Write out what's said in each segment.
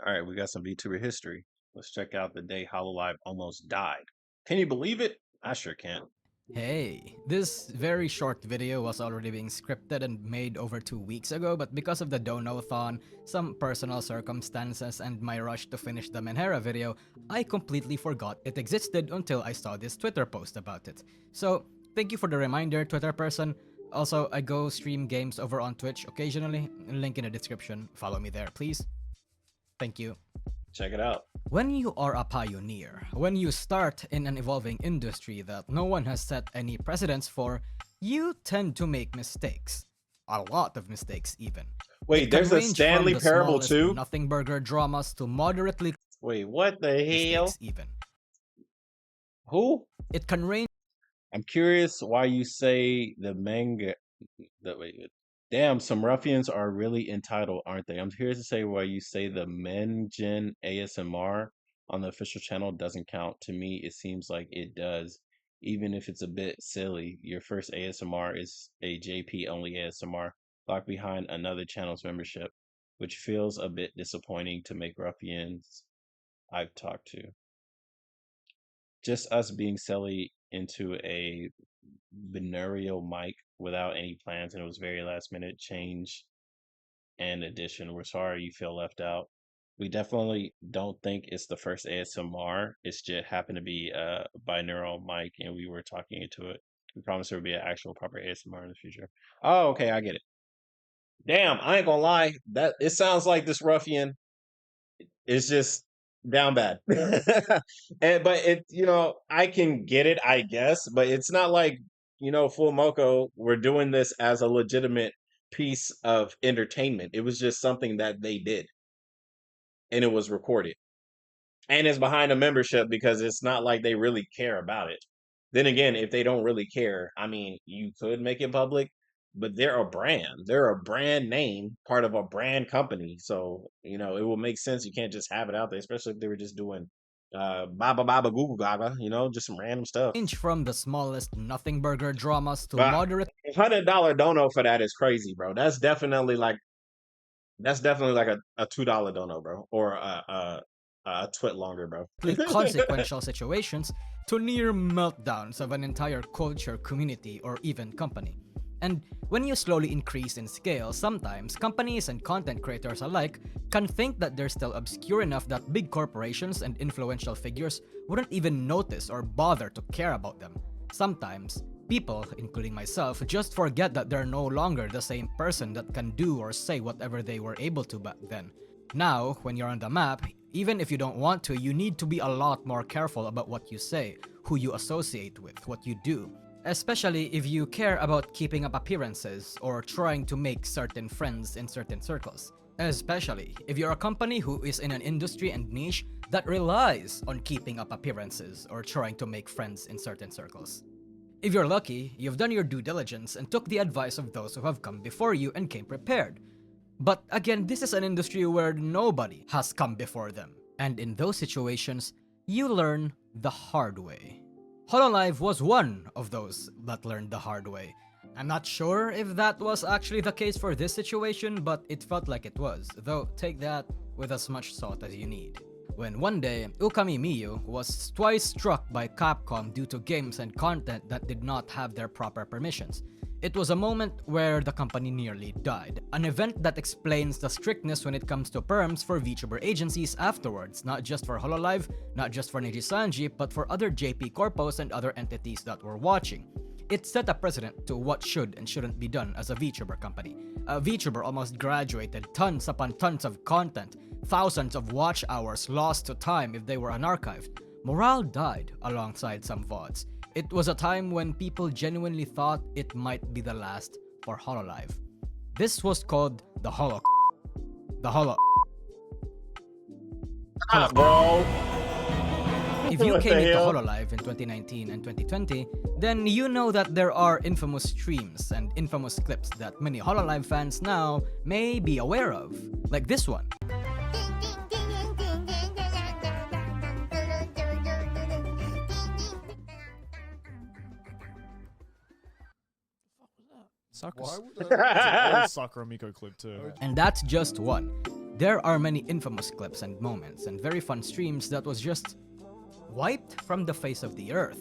All right, we got some VTuber history. Let's check out the day Hololive almost died. Can you believe it? I sure can't. Hey, this very short video was already being scripted and made over 2 weeks ago, but because of the Dono-thon, some personal circumstances, and my rush to finish the Menhera video, I completely forgot it existed until I saw this Twitter post about it. So, thank you for the reminder, Twitter person. Also, I go stream games over on Twitch occasionally, link in the description, follow me there please. Thank you. Check it out. When you are a pioneer, when you start in an evolving industry that no one has set any precedents for, you tend to make mistakes. A lot of mistakes, even. Wait, there's a Stanley the Parable smallest too? nothing burger dramas to moderately Wait, what the hell? mistakes, even. Who? It can range. I'm curious why you say the manga. Wait, damn, some ruffians are really entitled, aren't they? I'm curious to say why you say the Mengen ASMR on the official channel doesn't count. To me, it seems like it does, even if it's a bit silly. Your first ASMR is a JP only ASMR locked behind another channel's membership, which feels a bit disappointing to make ruffians I've talked to. Just us being silly into a venereal mic without any plans, and it was very last minute change and addition. We're sorry you feel left out. We definitely don't think it's the first ASMR. It's just happened to be a binaural mic, and we were talking into it. We promise there will be an actual proper ASMR in the future. Oh, okay, I get it. Damn, I ain't gonna lie. That it sounds like this ruffian is just down bad. And but it, I can get it, I guess, but it's not like, Full Moco, we're doing this as a legitimate piece of entertainment. It was just something that they did and it was recorded. And it's behind a membership because it's not like they really care about it. Then again, if they don't really care, I mean, you could make it public, but they're a brand. They're a brand name, part of a brand company. So, it will make sense. You can't just have it out there, especially if they were just doing baba baba google gaga, just some random stuff. From the smallest nothing burger dramas to But moderate $100 dono for that is crazy, bro. That's definitely like a $2 dono, bro, or a twit longer, bro. consequential situations to near meltdowns of an entire culture, community, or even company. And when you slowly increase in scale, sometimes companies and content creators alike can think that they're still obscure enough that big corporations and influential figures wouldn't even notice or bother to care about them. Sometimes, people, including myself, just forget that they're no longer the same person that can do or say whatever they were able to back then. Now, when you're on the map, even if you don't want to, you need to be a lot more careful about what you say, who you associate with, what you do. Especially if you care about keeping up appearances or trying to make certain friends in certain circles. Especially if you're a company who is in an industry and niche that relies on keeping up appearances or trying to make friends in certain circles. If you're lucky, you've done your due diligence and took the advice of those who have come before you and came prepared. But again, this is an industry where nobody has come before them. And in those situations, you learn the hard way. Hololive was one of those that learned the hard way. I'm not sure if that was actually the case for this situation, but it felt like it was, though take that with as much salt as you need. When one day, Ukami Miyu was twice struck by Capcom due to games and content that did not have their proper permissions. It was a moment where the company nearly died. An event that explains the strictness when it comes to perms for VTuber agencies afterwards, not just for Hololive, not just for Nijisanji, but for other JP Corpos and other entities that were watching. It set a precedent to what should and shouldn't be done as a VTuber company. A VTuber almost graduated tons upon tons of content, thousands of watch hours lost to time if they were unarchived. Morale died alongside some VODs. It was a time when people genuinely thought it might be the last for Hololive. This was called the Holo. The Holo. Bro. If you What came the into hell? Hololive in 2019 and 2020, then you know that there are infamous streams and infamous clips that many Hololive fans now may be aware of, like this one. Sakura. It's an old Sakura Miko clip too. And that's just one. There are many infamous clips and moments and very fun streams that was just wiped from the face of the earth.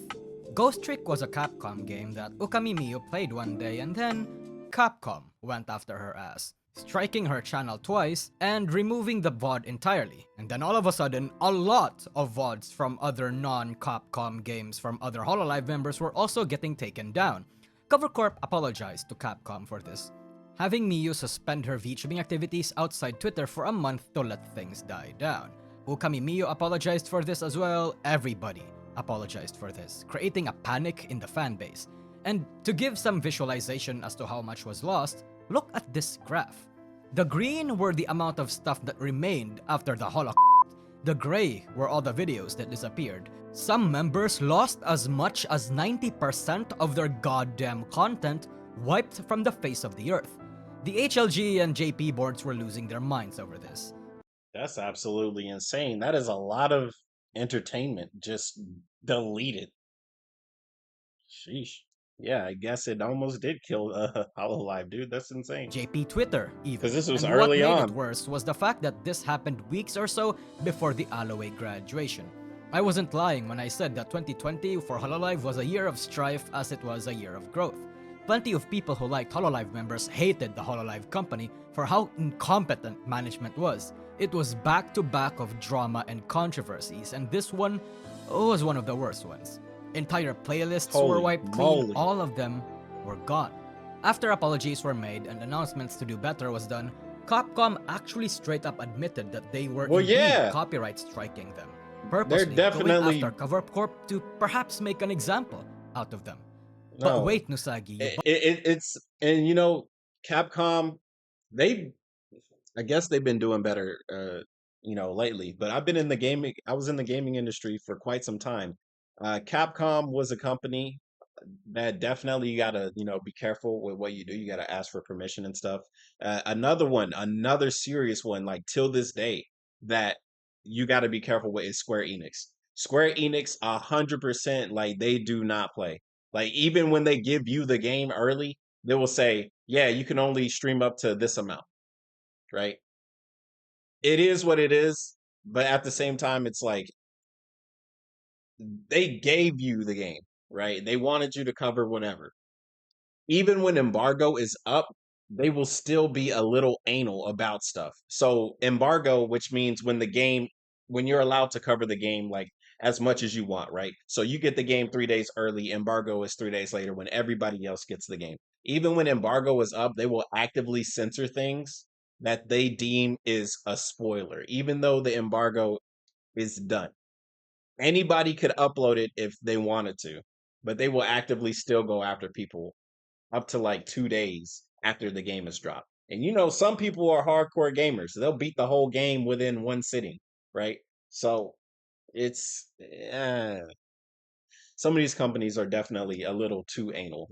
Ghost Trick was a Capcom game that Ukami Miyu played one day and then Capcom went after her ass, striking her channel twice and removing the VOD entirely. And then all of a sudden, a lot of VODs from other non-Capcom games from other Hololive members were also getting taken down. Cover Corp apologized to Capcom for this, having Miyu suspend her VTubing activities outside Twitter for a month to let things die down. Ukami Miyu apologized for this as well. Everybody apologized for this, creating a panic in the fanbase. And to give some visualization as to how much was lost, look at this graph. The green were the amount of stuff that remained after the Holocaust. The gray were all the videos that disappeared. Some members lost as much as 90% of their goddamn content wiped from the face of the earth. The HLG and JP boards were losing their minds over this. That's absolutely insane. That is a lot of entertainment just deleted. Sheesh. Yeah, I guess it almost did kill Hololive, dude. That's insane. JP Twitter, even. Because this was And early what made on. it worse was the fact that this happened weeks or so before the Alloway graduation. I wasn't lying when I said that 2020 for Hololive was a year of strife as it was a year of growth. Plenty of people who liked Hololive members hated the Hololive company for how incompetent management was. It was back-to-back of drama and controversies, and this one was one of the worst ones. Entire playlists were Holy wiped moly. clean, all of them were gone. After apologies were made and announcements to do better was done, Capcom actually straight up admitted that they were indeed copyright striking them, purposely definitely going after Cover Corp to perhaps make an example out of them. no. But wait, Nusagi, It's and you know, Capcom, I guess they've been doing better lately, but I was in the gaming industry for quite some time. Capcom was a company that definitely you gotta, be careful with what you do. You gotta ask for permission and stuff. Another serious one, like till this day, that you gotta be careful with is Square Enix. Square Enix, 100%, like they do not play. Like even when they give you the game early, they will say, "Yeah, you can only stream up to this amount." Right? It is what it is, but at the same time, it's like they gave you the game, right? They wanted you to cover whatever. Even when embargo is up, they will still be a little anal about stuff. So embargo, which means when you're allowed to cover the game like as much as you want, right? So you get the game 3 days early. Embargo is 3 days later when everybody else gets the game. Even when embargo is up, they will actively censor things that they deem is a spoiler, even though the embargo is done. Anybody could upload it if they wanted to, but they will actively still go after people up to like 2 days after the game is dropped. And some people are hardcore gamers. So they'll beat the whole game within one sitting, right? So it's some of these companies are definitely a little too anal.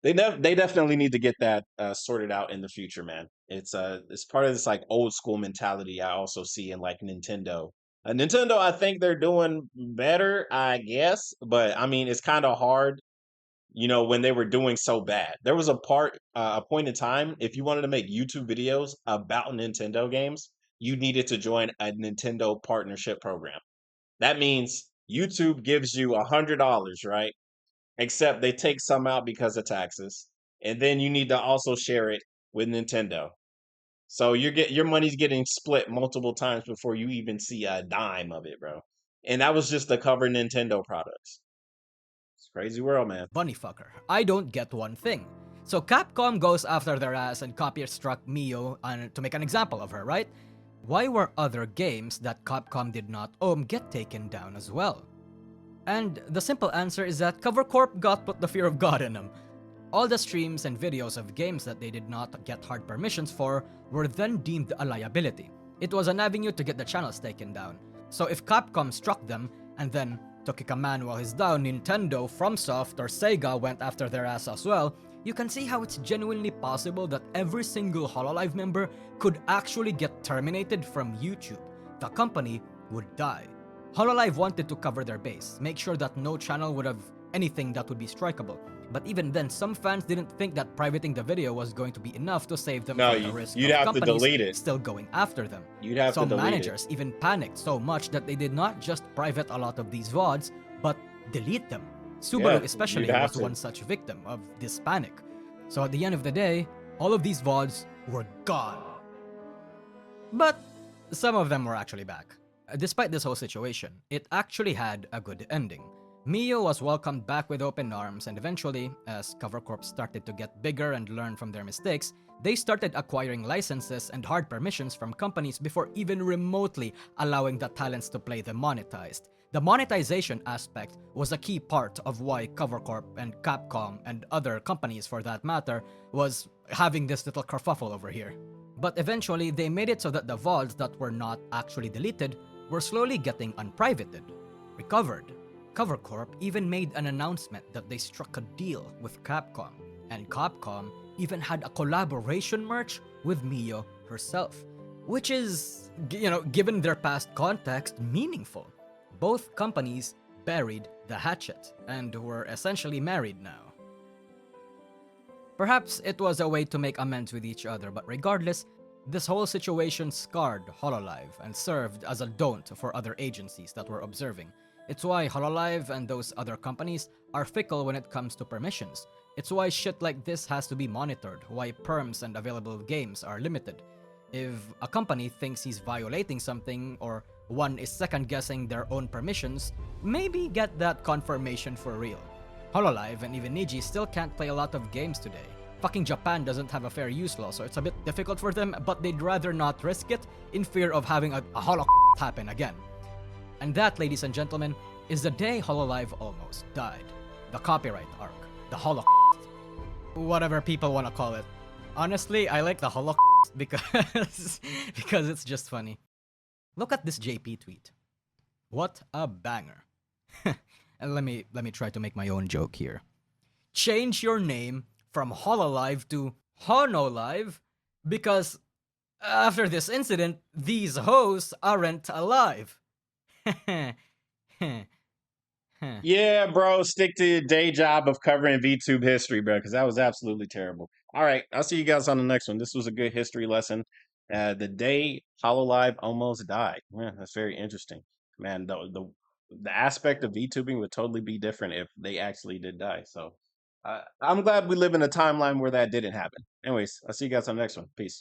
They definitely need to get that sorted out in the future, man. It's part of this like old school mentality I also see in like Nintendo. Nintendo, I think they're doing better, I guess, but I mean, it's kind of hard, when they were doing so bad. There was a point in time, if you wanted to make YouTube videos about Nintendo games, you needed to join a Nintendo partnership program. That means YouTube gives you $100, right? Except they take some out because of taxes, and then you need to also share it with Nintendo. So your money's getting split multiple times before you even see a dime of it, bro. And that was just to cover Nintendo products. It's a crazy world, man. bunny fucker, I don't get one thing. So Capcom goes after their ass and copy struck Mio to make an example of her, right? Why were other games that Capcom did not own get taken down as well? And the simple answer is that Cover Corp put the fear of God in them. All the streams and videos of games that they did not get hard permissions for were then deemed a liability. It was an avenue to get the channels taken down. So if Capcom struck them, and then to kick a man while he's down, Nintendo, FromSoft, or Sega went after their ass as well, you can see how it's genuinely possible that every single Hololive member could actually get terminated from YouTube. The company would die. Hololive wanted to cover their base, make sure that no channel would have anything that would be strikeable. But even then, some fans didn't think that privating the video was going to be enough to save them No, from the risk you'd of have to companies delete it. still going after them. You'd have to Some delete it. managers even panicked so much that they did not just private a lot of these VODs, but delete them. Subaru Yeah, you'd especially have was to. one such victim of this panic. So at the end of the day, all of these VODs were gone. But some of them were actually back. Despite this whole situation, it actually had a good ending. Mio was welcomed back with open arms, and eventually, as Cover Corp started to get bigger and learn from their mistakes, they started acquiring licenses and hard permissions from companies before even remotely allowing the talents to play them monetized. The monetization aspect was a key part of why Cover Corp and Capcom and other companies for that matter was having this little kerfuffle over here. But eventually, they made it so that the VODs that were not actually deleted were slowly getting unprivated, recovered. Cover Corp even made an announcement that they struck a deal with Capcom, and Capcom even had a collaboration merch with Mio herself, which is, given their past context, meaningful. Both companies buried the hatchet and were essentially married now. Perhaps it was a way to make amends with each other, but regardless, this whole situation scarred Hololive and served as a don't for other agencies that were observing. It's why Hololive and those other companies are fickle when it comes to permissions. It's why shit like this has to be monitored, why perms and available games are limited. If a company thinks he's violating something or one is second guessing their own permissions, maybe get that confirmation for real. Hololive and even Niji still can't play a lot of games today. Fucking Japan doesn't have a fair use law, so it's a bit difficult for them, but they'd rather not risk it in fear of having a holocaust happen again. And that, ladies and gentlemen, is the day Hololive almost died. The copyright arc. The holocaust. Whatever people want to call it. Honestly, I like the holocaust because it's just funny. Look at this JP tweet. What a banger. And let me try to make my own joke here. Change your name from Hololive to Honolive because after this incident, these hoes aren't alive. Yeah, bro, stick to your day job of covering VTube history, bro, because that was absolutely terrible. All right, I'll see you guys on the next one. This was a good history lesson. The day Hololive almost died. Yeah, that's very interesting. Man, the aspect of VTubing would totally be different if they actually did die. So I'm glad we live in a timeline where that didn't happen. Anyways, I'll see you guys on the next one. Peace.